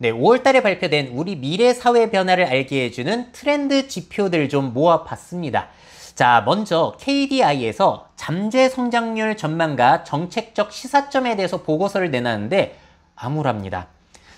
네, 5월 달에 발표된 우리 미래 사회 변화를 알게 해주는 트렌드 지표들 좀 모아봤습니다. 자, 먼저 KDI에서 잠재 성장률 전망과 정책적 시사점에 대해서 보고서를 내놨는데 암울합니다.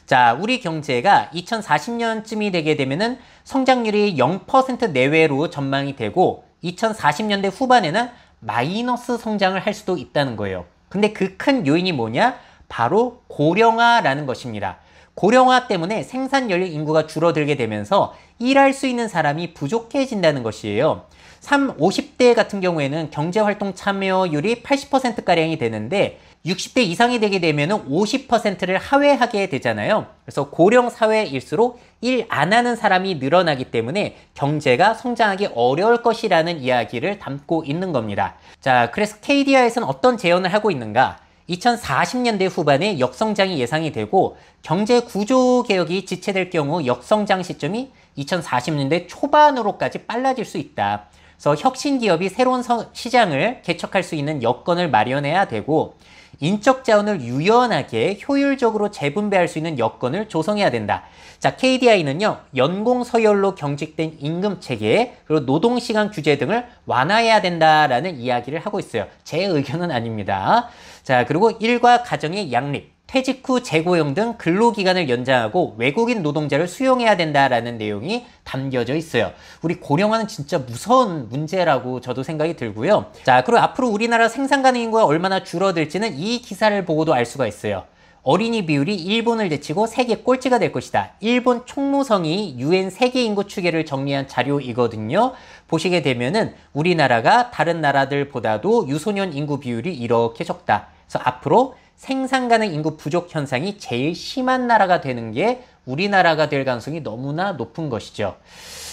자, 우리 경제가 2040년쯤이 되게 되면은 성장률이 0% 내외로 전망이 되고 2040년대 후반에는 마이너스 성장을 할 수도 있다는 거예요. 근데 그 큰 요인이 뭐냐? 바로 고령화라는 것입니다. 고령화 때문에 생산 연료 인구가 줄어들게 되면서 일할 수 있는 사람이 부족해진다는 것이에요. 50대 같은 경우에는 경제활동 참여율이 80%가량이 되는데 60대 이상이 되게 되면 50%를 하회하게 되잖아요. 그래서 고령 사회일수록 일 안 하는 사람이 늘어나기 때문에 경제가 성장하기 어려울 것이라는 이야기를 담고 있는 겁니다. 자, 그래서 KDI에서는 어떤 제언을 하고 있는가? 2040년대 후반에 역성장이 예상이 되고 경제 구조 개혁이 지체될 경우 역성장 시점이 2040년대 초반으로까지 빨라질 수 있다. 그래서 혁신 기업이 새로운 시장을 개척할 수 있는 여건을 마련해야 되고 인적 자원을 유연하게 효율적으로 재분배할 수 있는 여건을 조성해야 된다. 자, KDI는요, 연공 서열로 경직된 임금 체계, 그리고 노동시간 규제 등을 완화해야 된다라는 이야기를 하고 있어요. 제 의견은 아닙니다. 자, 그리고 일과 가정의 양립, 퇴직 후 재고용 등 근로기간을 연장하고 외국인 노동자를 수용해야 된다라는 내용이 담겨져 있어요. 우리 고령화는 진짜 무서운 문제라고 저도 생각이 들고요. 자, 그리고 앞으로 우리나라 생산 가능 인구가 얼마나 줄어들지는 이 기사를 보고도 알 수가 있어요. 어린이 비율이 일본을 제치고 세계 꼴찌가 될 것이다. 일본 총무성이 UN 세계 인구 추계를 정리한 자료이거든요. 보시게 되면은 우리나라가 다른 나라들보다도 유소년 인구 비율이 이렇게 적다. 그래서 앞으로 생산 가능 인구 부족 현상이 제일 심한 나라가 되는 게 우리나라가 될 가능성이 너무나 높은 것이죠.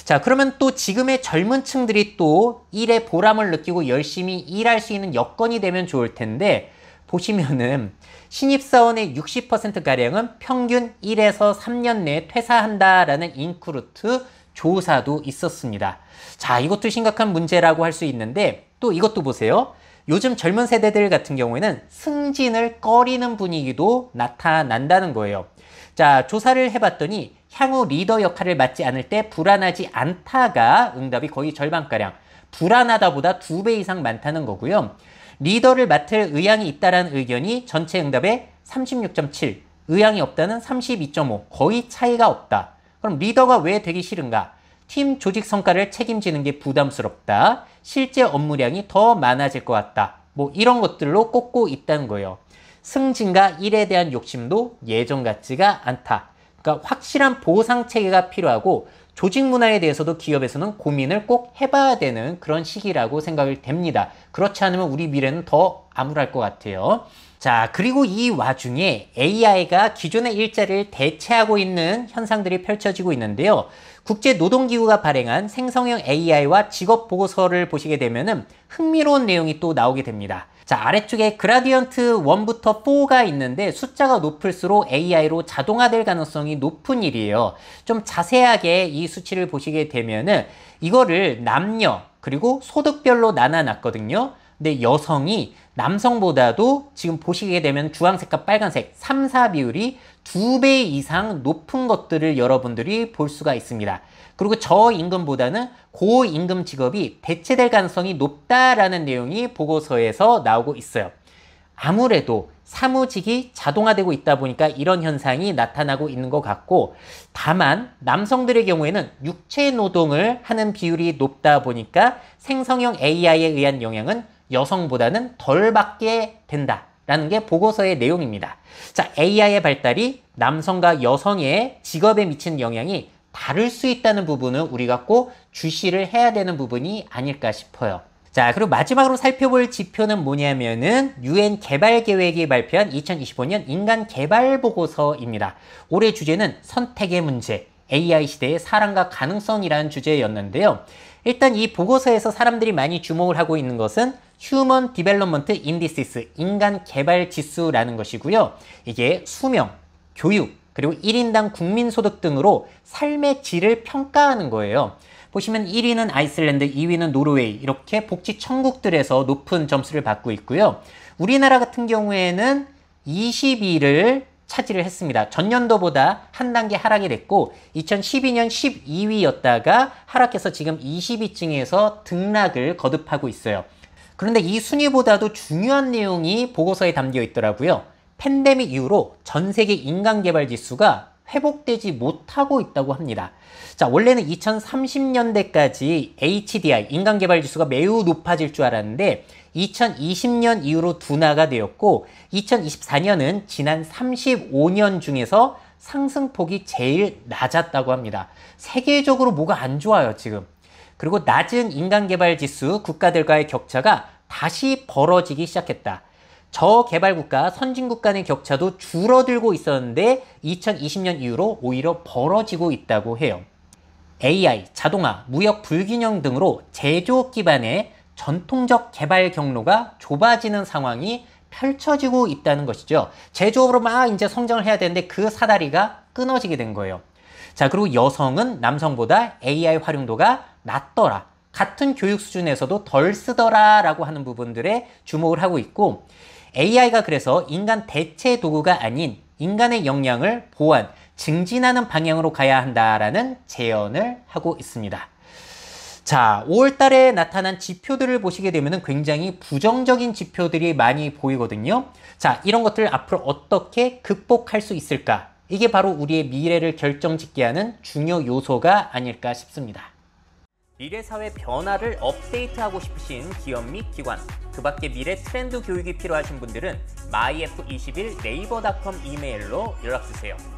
자, 그러면 또 지금의 젊은 층들이 또 일에 보람을 느끼고 열심히 일할 수 있는 여건이 되면 좋을 텐데 보시면은 신입사원의 60%가량은 평균 1에서 3년 내에 퇴사한다라는 인크루트 조사도 있었습니다. 자, 이것도 심각한 문제라고 할 수 있는데 또 이것도 보세요. 요즘 젊은 세대들 같은 경우에는 승진을 꺼리는 분위기도 나타난다는 거예요. 자, 조사를 해봤더니 향후 리더 역할을 맡지 않을 때 불안하지 않다가 응답이 거의 절반가량, 불안하다보다 2배 이상 많다는 거고요. 리더를 맡을 의향이 있다는 의견이 전체 응답의 36.7, 의향이 없다는 32.5, 거의 차이가 없다. 그럼 리더가 왜 되기 싫은가? 팀 조직 성과를 책임지는 게 부담스럽다. 실제 업무량이 더 많아질 것 같다. 뭐 이런 것들로 꼽고 있다는 거예요. 승진과 일에 대한 욕심도 예전 같지가 않다. 그러니까 확실한 보상 체계가 필요하고 조직 문화에 대해서도 기업에서는 고민을 꼭 해봐야 되는 그런 시기라고 생각이 됩니다. 그렇지 않으면 우리 미래는 더 암울할 것 같아요. 자, 그리고 이 와중에 AI가 기존의 일자리를 대체하고 있는 현상들이 펼쳐지고 있는데요. 국제노동기구가 발행한 생성형 AI와 직업 보고서를 보시게 되면은 흥미로운 내용이 또 나오게 됩니다. 자, 아래쪽에 그라디언트 1부터 4가 있는데 숫자가 높을수록 AI로 자동화될 가능성이 높은 일이에요. 좀 자세하게 이 수치를 보시게 되면은 이거를 남녀 그리고 소득별로 나눠놨거든요. 근데 여성이 남성보다도 지금 보시게 되면 주황색과 빨간색 3, 4 비율이 2배 이상 높은 것들을 여러분들이 볼 수가 있습니다. 그리고 저임금보다는 고임금 직업이 대체될 가능성이 높다라는 내용이 보고서에서 나오고 있어요. 아무래도 사무직이 자동화되고 있다 보니까 이런 현상이 나타나고 있는 것 같고, 다만 남성들의 경우에는 육체 노동을 하는 비율이 높다 보니까 생성형 AI에 의한 영향은 여성보다는 덜 받게 된다라는 게 보고서의 내용입니다. 자, AI의 발달이 남성과 여성의 직업에 미치는 영향이 다를 수 있다는 부분은 우리가 꼭 주시를 해야 되는 부분이 아닐까 싶어요. 자, 그리고 마지막으로 살펴볼 지표는 뭐냐면은 UN 개발계획이 발표한 2025년 인간 개발 보고서입니다. 올해 주제는 선택의 문제, AI 시대의 사랑과 가능성이라는 주제였는데요. 일단 이 보고서에서 사람들이 많이 주목을 하고 있는 것은 휴먼 디벨롭먼트 인디시스, 인간 개발 지수라는 것이고요. 이게 수명, 교육, 그리고 1인당 국민소득 등으로 삶의 질을 평가하는 거예요. 보시면 1위는 아이슬란드, 2위는 노르웨이, 이렇게 복지 천국들에서 높은 점수를 받고 있고요. 우리나라 같은 경우에는 20위를 차지를 했습니다. 전년도보다 한 단계 하락이 됐고 2012년 12위였다가 하락해서 지금 20위층에서 등락을 거듭하고 있어요. 그런데 이 순위보다도 중요한 내용이 보고서에 담겨 있더라고요. 팬데믹 이후로 전 세계 인간 개발 지수가 회복되지 못하고 있다고 합니다. 자, 원래는 2030년대까지 HDI, 인간 개발 지수가 매우 높아질 줄 알았는데 2020년 이후로 둔화가 되었고 2024년은 지난 35년 중에서 상승폭이 제일 낮았다고 합니다. 세계적으로 뭐가 안 좋아요, 지금. 그리고 낮은 인간 개발 지수 국가들과의 격차가 다시 벌어지기 시작했다. 저개발국가, 선진국 간의 격차도 줄어들고 있었는데 2020년 이후로 오히려 벌어지고 있다고 해요. AI, 자동화, 무역 불균형 등으로 제조업 기반의 전통적 개발 경로가 좁아지는 상황이 펼쳐지고 있다는 것이죠. 제조업으로 막 이제 성장을 해야 되는데 그 사다리가 끊어지게 된 거예요. 자, 그리고 여성은 남성보다 AI 활용도가 낮더라. 같은 교육 수준에서도 덜 쓰더라 라고 하는 부분들에 주목을 하고 있고 AI가 그래서 인간 대체 도구가 아닌 인간의 역량을 보완, 증진하는 방향으로 가야 한다라는 제언을 하고 있습니다. 자, 5월 달에 나타난 지표들을 보시게 되면 굉장히 부정적인 지표들이 많이 보이거든요. 자, 이런 것들을 앞으로 어떻게 극복할 수 있을까? 이게 바로 우리의 미래를 결정짓게 하는 중요 요소가 아닐까 싶습니다. 미래 사회 변화를 업데이트하고 싶으신 기업 및 기관, 그 밖에 미래 트렌드 교육이 필요하신 분들은 myf21naver.com 이메일로 연락주세요.